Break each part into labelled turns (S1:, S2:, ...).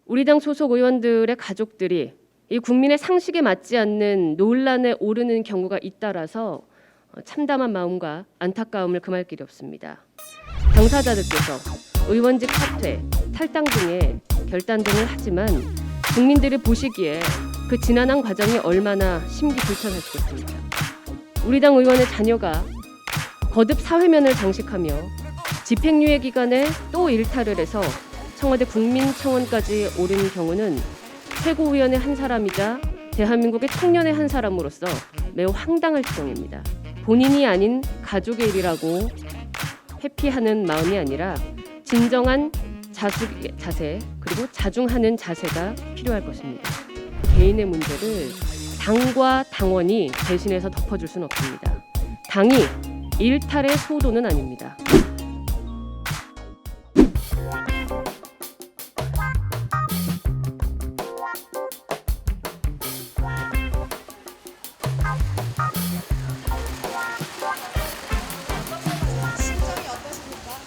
S1: 우리 당 소속 의원들의 가족들이 이 국민의 상식에 맞지 않는 논란에 오르는 경우가 잇따라서 참담한 마음과 안타까움을 금할 길이 없습니다. 당사자들께서 의원직 사퇴, 탈당 등의 결단 등을 하지만 국민들이 보시기에 그 지난한 과정이 얼마나 심기불편하시겠습니까? 우리 당 의원의 자녀가 거듭 사회면을 장식하며 집행유예 기간에 또 일탈을 해서 청와대 국민청원까지 오른 경우는 최고위원의 한 사람이자 대한민국의 청년의 한 사람으로서 매우 황당할 지경입니다. 본인이 아닌 가족의 일이라고 회피하는 마음이 아니라 진정한 자숙의 자세 그리고 자중하는 자세가 필요할 것입니다. 개인의 문제를 당과 당원이 대신해서 덮어줄 수는 없습니다. 당이 일탈의 소도는 아닙니다.
S2: 심정이 어떠십니까?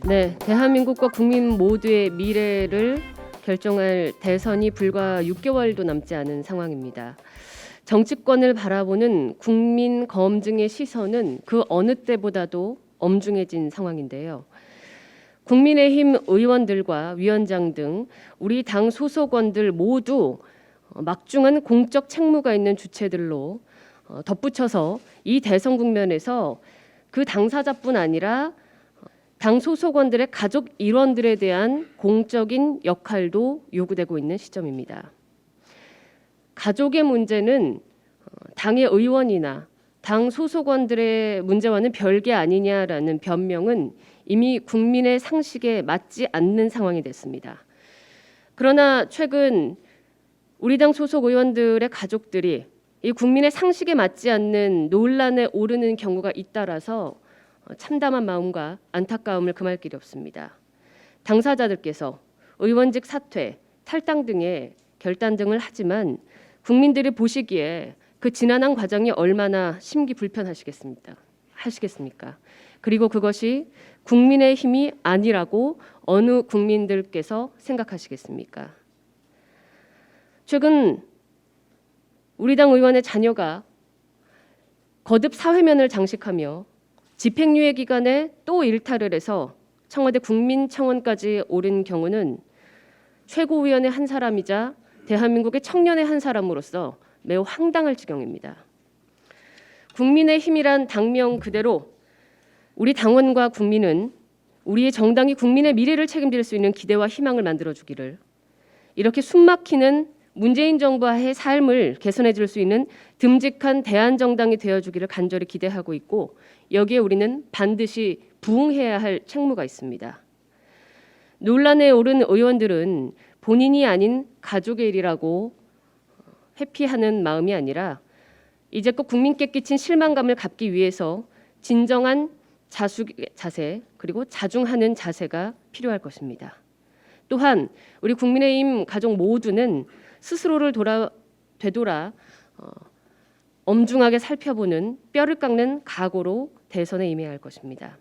S1: 네, 대한민국과 국민 모두의 미래를 결정할 대선이 불과 6개월도 남지 않은 상황입니다. 정치권을 바라보는 국민 검증의 시선은 그 어느 때보다도 엄중해진 상황인데요. 국민의힘 의원들과 위원장 등 우리 당 소속원들 모두 막중한 공적 책무가 있는 주체들로 덧붙여서 이 대선 국면에서 그 당사자뿐 아니라 당 소속원들의 가족 일원들에 대한 공적인 역할도 요구되고 있는 시점입니다. 가족의 문제는 당의 의원이나 당 소속원들의 문제와는 별개 아니냐라는 변명은 이미 국민의 상식에 맞지 않는 상황이 됐습니다. 그러나 최근 우리 당 소속 의원들의 가족들이 이 국민의 상식에 맞지 않는 논란에 오르는 경우가 잇따라서 참담한 마음과 안타까움을 금할 길이 없습니다. 당사자들께서 의원직 사퇴, 탈당 등의 결단 등을 하지만 국민들이 보시기에 그 지난한 과정이 얼마나 심기불편하시겠습니까? 그리고 그것이 국민의 힘이 아니라고 어느 국민들께서 생각하시겠습니까? 최근 우리 당 의원의 자녀가 거듭 사회면을 장식하며 집행유예 기간에 또 일탈을 해서 청와대 국민청원까지 오른 경우는 최고위원의 한 사람이자 대한민국의 청년의 한 사람으로서 매우 황당할 지경입니다. 국민의 힘이란 당명 그대로 우리 당원과 국민은 우리의 정당이 국민의 미래를 책임질 수 있는 기대와 희망을 만들어주기를, 이렇게 숨막히는 문재인 정부와의 삶을 개선해 줄 수 있는 듬직한 대안정당이 되어주기를 간절히 기대하고 있고, 여기에 우리는 반드시 부응해야 할 책무가 있습니다. 논란에 오른 의원들은 본인이 아닌 가족의 일이라고 회피하는 마음이 아니라 이제껏 국민께 끼친 실망감을 갚기 위해서 진정한 자숙의 자세 그리고 자중하는 자세가 필요할 것입니다. 또한 우리 국민의힘 가족 모두는 스스로를 되돌아 엄중하게 살펴보는 뼈를 깎는 각오로 대선에 임해야 할 것입니다.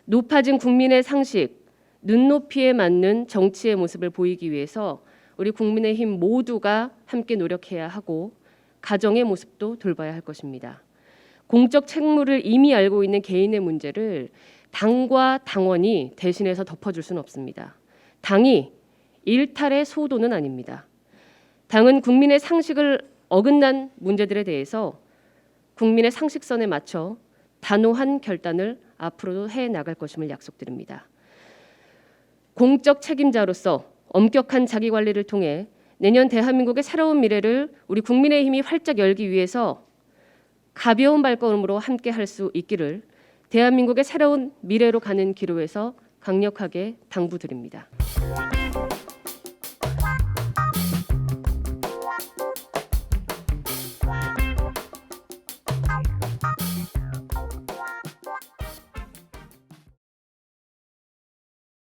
S1: 높아진 국민의 상식, 눈높이에 맞는 정치의 모습을 보이기 위해서 우리 국민의힘 모두가 함께 노력해야 하고 가정의 모습도 돌봐야 할 것입니다. 공적 책무를 이미 알고 있는 개인의 문제를 당과 당원이 대신해서 덮어줄 수는 없습니다. 당이 일탈의 소도는 아닙니다. 당은 국민의 상식을 어긋난 문제들에 대해서 국민의 상식선에 맞춰 단호한 결단을 앞으로도 해나갈 것임을 약속드립니다. 공적 책임자로서 엄격한 자기관리를 통해 내년 대한민국의 새로운 미래를 우리 국민의힘이 활짝 열기 위해서 가벼운 발걸음으로 함께 할 수 있기를 대한민국의 새로운 미래로 가는 기로에서 강력하게 당부드립니다.